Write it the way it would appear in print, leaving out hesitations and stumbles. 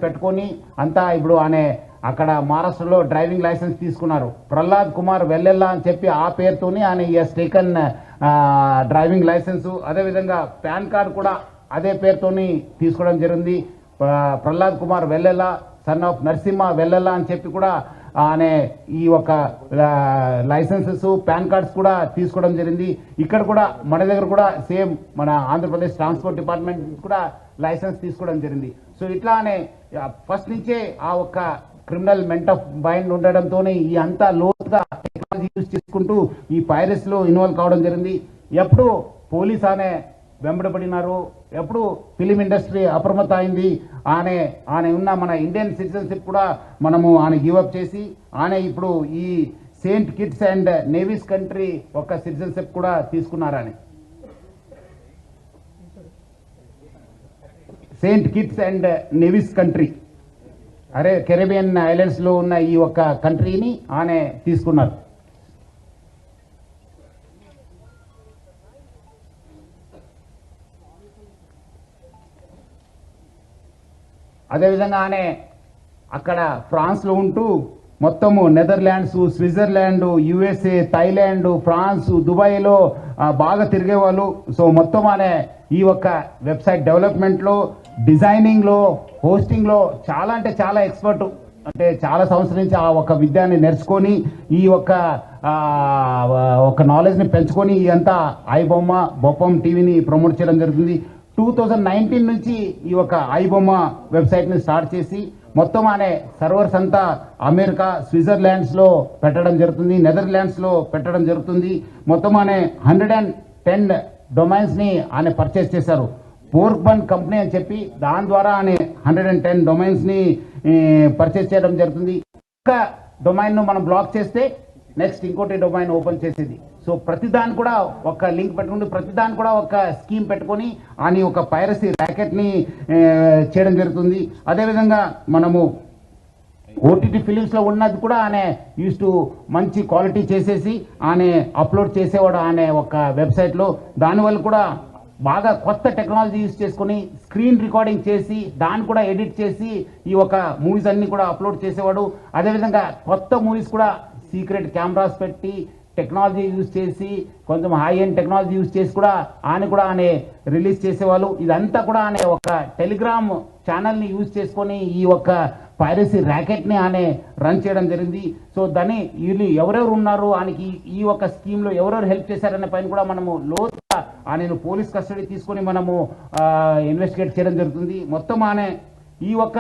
పెట్టుకొని అంతా ఇప్పుడు అనే అక్కడ మహారాష్ట్రలో డ్రైవింగ్ లైసెన్స్ తీసుకున్నారు. ప్రహ్లాద్ కుమార్ వెల్లెల్లా అని చెప్పి ఆ పేరుతోనే ఆయన ఎస్ టేకన్ డ్రైవింగ్ లైసెన్సు. అదేవిధంగా పాన్ కార్డు కూడా అదే పేరుతోని తీసుకోవడం జరిగింది. ప్రహ్లాద్ కుమార్ వెల్లెల్లా సన్ ఆఫ్ నరసింహ వెల్లెల్లా అని చెప్పి కూడా అనే ఈ ఒక లైసెన్సెస్ పాన్ కార్డ్స్ కూడా తీసుకోవడం జరిగింది. ఇక్కడ కూడా మన దగ్గర కూడా సేమ్ మన ఆంధ్రప్రదేశ్ ట్రాన్స్పోర్ట్ డిపార్ట్మెంట్ కూడా లైసెన్స్ తీసుకోవడం జరిగింది. సో ఇట్లానే ఫస్ట్ నుంచే ఆ ఒక్క క్రిమినల్ మెంట్ ఆఫ్ మైండ్ ఉండడంతోనే ఈ అంతా లోతుగా టెక్నాలజీ యూజ్ చేసుకుంటూ ఈ పైరసీలో ఇన్వాల్వ్ కావడం జరిగింది. ఎప్పుడు పోలీస్ అనే వెంబడబడినారు, ఎప్పుడు ఫిలిం ఇండస్ట్రీ అప్రమత్త అయింది. ఆయన ఉన్న మన ఇండియన్ సిటిజన్షిప్ కూడా మనము ఆయన గివప్ చేసి ఆయన ఇప్పుడు ఈ Saint Kitts and navies country ఒక సిటిజన్షిప్ కూడా తీసుకున్నారని. Saint Kitts and navies country Caribbean islands లో ఉన్న ఈ ఒక్క కంట్రీని ఆయన తీసుకున్నారు. అదేవిధంగా ఆయన అక్కడ ఫ్రాన్స్లో ఉంటూ మొత్తము Netherlands, Switzerland, USA, Thailand, France, దుబాయ్లో బాగా తిరిగేవాళ్ళు. సో మొత్తం అనే ఈ ఒక్క వెబ్సైట్ డెవలప్మెంట్లో, డిజైనింగ్లో, హోస్టింగ్లో చాలా అంటే చాలా ఎక్స్పర్ట్. అంటే చాలా సంవత్సరం నుంచి ఆ ఒక విద్యాన్ని నేర్చుకొని ఈ ఒక నాలెడ్జ్ని పెంచుకొని అంతా ఐబొమ్మ బొప్పం టీవీని ప్రమోట్ చేయడం జరుగుతుంది. 2019 నుంచి ఈ ఒక ఐబొమ్మ వెబ్సైట్ని స్టార్ట్ చేసి మొత్తం అనే సర్వర్స్ అంతా అమెరికా, స్విట్జర్లాండ్స్లో పెట్టడం జరుగుతుంది, నెదర్లాండ్స్లో పెట్టడం జరుగుతుంది. మొత్తం అనే 110 డొమైన్స్ని ఆయన పర్చేస్ చేశారు. పోర్క్బన్ కంపెనీ అని చెప్పి దాని ద్వారా ఆయన 110 డొమైన్స్ని పర్చేస్ చేయడం జరుగుతుంది. ఒక డొమైన్ను మనం బ్లాక్ చేస్తే నెక్స్ట్ ఇంకోటి డొమైన్ ఓపెన్ చేసేది. సో ప్రతిదాన్ని కూడా ఒక లింక్ పెట్టుకుని ప్రతిదాన్ని కూడా ఒక స్కీమ్ పెట్టుకొని అని ఒక పైరసీ ర్యాకెట్ని చేయడం జరుగుతుంది. అదేవిధంగా మనము ఓటీటీ ఫిలిమ్స్లో ఉన్నది కూడా ఆయన యూస్ టు మంచి క్వాలిటీ చేసేసి ఆయన అప్లోడ్ చేసేవాడు ఆయన ఒక వెబ్సైట్లో. దానివల్ల కూడా బాగా కొత్త టెక్నాలజీ యూజ్ చేసుకొని స్క్రీన్ రికార్డింగ్ చేసి దాన్ని కూడా ఎడిట్ చేసి ఈ ఒక మూవీస్ అన్ని కూడా అప్లోడ్ చేసేవాడు. అదేవిధంగా కొత్త మూవీస్ కూడా సీక్రెట్ కెమెరాస్ పెట్టి టెక్నాలజీ యూజ్ చేసి కొంచెం హై ఎండ్ టెక్నాలజీ యూజ్ చేసి కూడా ఆయన రిలీజ్ చేసేవాళ్ళు. ఇదంతా కూడా ఆయన ఒక టెలిగ్రామ్ ఛానల్ని యూజ్ చేసుకొని ఈ ఒక పైరసీ ర్యాకెట్ని ఆయన రన్ చేయడం జరిగింది. సో దాన్ని వీళ్ళు ఎవరెవరు ఉన్నారు ఆయనకి ఈ ఒక స్కీమ్లో ఎవరెవరు హెల్ప్ చేశారనే పైన కూడా మనము లోతుగా ఆయనను పోలీస్ కస్టడీ తీసుకొని మనము ఇన్వెస్టిగేట్ చేయడం జరుగుతుంది. మొత్తం ఆయన ఈ ఒక